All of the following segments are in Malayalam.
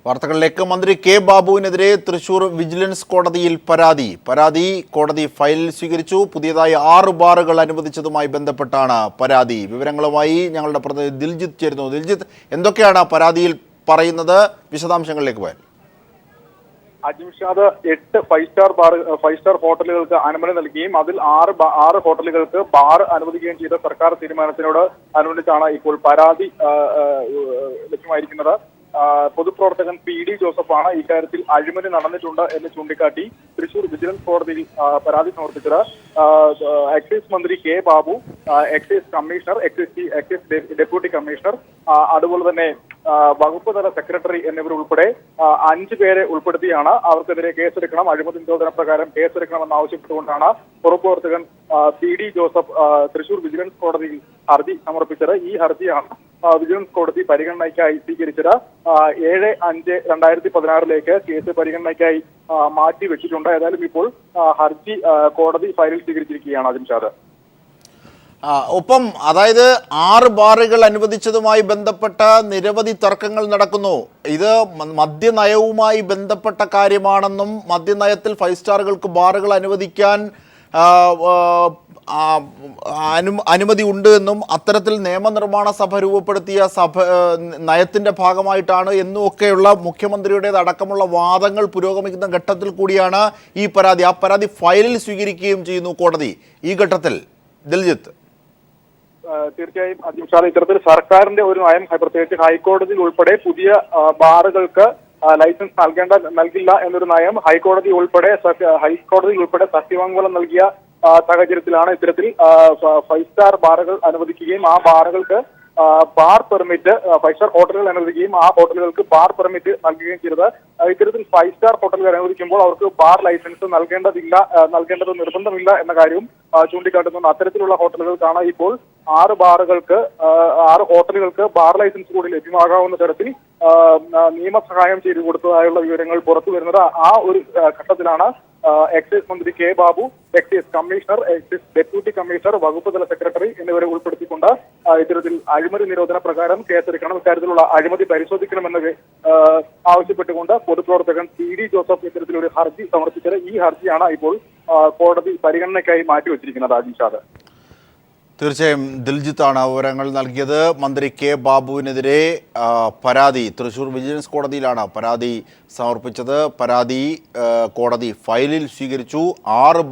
വാർത്തകളിലേക്ക്. മന്ത്രി കെ ബാബുവിനെതിരെ തൃശൂർ വിജിലൻസ് കോടതിയിൽ പരാതി കോടതി ഫയലിൽ സ്വീകരിച്ചു. പുതിയതായി 6 ബാറുകൾ അനുവദിച്ചതുമായി ബന്ധപ്പെട്ടാണ് പരാതി. വിവരങ്ങളുമായി ഞങ്ങളുടെ പ്രതിനിധി ദിൽജിത്ത് ചേരുന്നു. ദിൽജിത്ത്, എന്തൊക്കെയാണ് പരാതിയിൽ പറയുന്നത്? വിശദാംശങ്ങളിലേക്ക് പോയാൽ. അജിംഷാദ് 8 ഫൈവ് സ്റ്റാർ ഹോട്ടലുകൾക്ക് അനുമതി നൽകുകയും അതിൽ 6 ഹോട്ടലുകൾക്ക് ബാർ അനുവദിക്കുകയും ചെയ്ത സർക്കാർ തീരുമാനത്തിനോട് അനുബന്ധിച്ചാണ് ഇപ്പോൾ പരാതി ലഭ്യമായിരിക്കുന്നത്. പൊതുപ്രവർത്തകൻ PD ജോസഫാണ് ഇക്കാര്യത്തിൽ അഴിമതി നടന്നിട്ടുണ്ട് എന്ന് ചൂണ്ടിക്കാട്ടി തൃശൂർ വിജിലൻസ് കോടതിയിൽ പരാതി സമർപ്പിച്ചത്. എക്സൈസ് മന്ത്രി K Babu, excise commissioner, excise deputy commissioner, അതുപോലെ തന്നെ വകുപ്പ് തല സെക്രട്ടറി എന്നിവരുൾപ്പെടെ 5 പേരെ ഉൾപ്പെടുത്തിയാണ് അവർക്കെതിരെ കേസെടുക്കണം, അഴിമതി നിരോധന പ്രകാരം കേസെടുക്കണമെന്ന് ആവശ്യപ്പെട്ടുകൊണ്ടാണ് പൊതുപ്രവർത്തകൻ PD ജോസഫ് തൃശൂർ വിജിലൻസ് കോടതിയിൽ ഹർജി സമർപ്പിച്ചത്. ഈ ഹർജിയാണ് വിജിലൻസ് കോടതി പരിഗണനയ്ക്കായി സ്വീകരിച്ചത്. 7/5/2016 കേസ് പരിഗണനയ്ക്കായി മാറ്റിവെച്ചിട്ടുണ്ട്. ഏതായാലും ഇപ്പോൾ ഹർജി കോടതി ഫയലിൽ സ്വീകരിച്ചിരിക്കുകയാണ് അജിംഷാദ്. ഒപ്പം അതായത് 6 ബാറുകൾ അനുവദിച്ചതുമായി ബന്ധപ്പെട്ട നിരവധി തർക്കങ്ങൾ നടക്കുന്നു. ഇത് മദ്യനയവുമായി ബന്ധപ്പെട്ട കാര്യമാണെന്നും മദ്യനയത്തിൽ 5 സ്റ്റാറുകൾക്ക് ബാറുകൾ അനുവദിക്കാൻ അനുമതി ഉണ്ട് എന്നും അത്തരത്തിൽ നിയമനിർമ്മാണ സഭ രൂപപ്പെടുത്തിയ നയത്തിൻ്റെ ഭാഗമായിട്ടാണ് എന്നുമൊക്കെയുള്ള മുഖ്യമന്ത്രിയുടേതടക്കമുള്ള വാദങ്ങൾ പുരോഗമിക്കുന്ന ഘട്ടത്തിൽ കൂടിയാണ് ഈ പരാതി. ആ പരാതി ഫയലിൽ സ്വീകരിക്കുകയും ചെയ്യുന്നു കോടതി. ഈ ഘട്ടത്തിൽ ദിൽജിത്ത്, തീർച്ചയായും അജിംഷാദ്, ഇത്തരത്തിൽ സർക്കാരിന്റെ ഒരു നയം, പ്രത്യേകിച്ച് ഹൈക്കോടതിയിൽ ഉൾപ്പെടെ പുതിയ ബാറുകൾക്ക് ലൈസൻസ് നൽകില്ല എന്നൊരു നയം ഹൈക്കോടതി ഉൾപ്പെടെ സത്യവാങ്മൂലം നൽകിയ സാഹചര്യത്തിലാണ് ഇത്തരത്തിൽ 5 സ്റ്റാർ ബാറുകൾ അനുവദിക്കുകയും ആ ബാറുകൾക്ക് ബാർ പെർമിറ്റ്, 5 സ്റ്റാർ ഹോട്ടലുകൾ അനുവദിക്കുകയും ആ ഹോട്ടലുകൾക്ക് ബാർ പെർമിറ്റ് നൽകുകയും ചെയ്തത്. ഇത്തരത്തിൽ 5 സ്റ്റാർ ഹോട്ടലുകൾ അനുവദിക്കുമ്പോൾ അവർക്ക് ബാർ ലൈസൻസ് നൽകേണ്ടത് നിർബന്ധമില്ല എന്ന കാര്യവും ചൂണ്ടിക്കാട്ടുന്നുണ്ട്. അത്തരത്തിലുള്ള ഹോട്ടലുകൾക്കാണ് ഇപ്പോൾ 6 ഹോട്ടലുകൾക്ക് ബാർ ലൈസൻസ് കൂടി ലഭ്യമാകാവുന്ന തരത്തിൽ നിയമസഹായം ചെയ്തു കൊടുത്തതായുള്ള വിവരങ്ങൾ പുറത്തു വരുന്നത്. ആ ഒരു ഘട്ടത്തിലാണ് എക്സൈസ് മന്ത്രി K Babu, excise commissioner, excise deputy commissioner, വകുപ്പ് തല സെക്രട്ടറി എന്നിവരെ ഉൾപ്പെടുത്തിക്കൊണ്ട് ഇത്തരത്തിൽ അഴിമതി നിരോധന പ്രകാരം കേസെടുക്കണം, ഇക്കാര്യത്തിലുള്ള അഴിമതി പരിശോധിക്കണമെന്ന് ആവശ്യപ്പെട്ടുകൊണ്ട് പൊതുപ്രവർത്തകൻ PD ജോസഫ് ഇത്തരത്തിലൊരു ഹർജി സമർപ്പിച്ചത്. ഈ ഹർജിയാണ് ഇപ്പോൾ കോടതി പരിഗണനയ്ക്കായി മാറ്റിവെച്ചിരിക്കുന്നത്. അജിംഷാദ്, തീർച്ചയായും ദിൽജിത്താണ് വിവരങ്ങൾ നൽകിയത്. മന്ത്രി കെ ബാബുവിനെതിരെ പരാതി തൃശൂർ വിജിലൻസ് കോടതിയിലാണ് പരാതി സമർപ്പിച്ചത്. പരാതി കോടതി ഫയലിൽ സ്വീകരിച്ചു. 6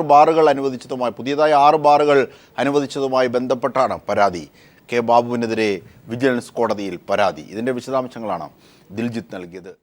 ബാറുകൾ അനുവദിച്ചതുമായി, പുതിയതായി 6 ബാറുകൾ അനുവദിച്ചതുമായി ബന്ധപ്പെട്ടാണ് പരാതി. കെ ബാബുവിനെതിരെ വിജിലൻസ് കോടതിയിൽ പരാതി. ഇതിൻ്റെ വിശദാംശങ്ങളാണ് ദിൽജിത്ത് നൽകിയത്.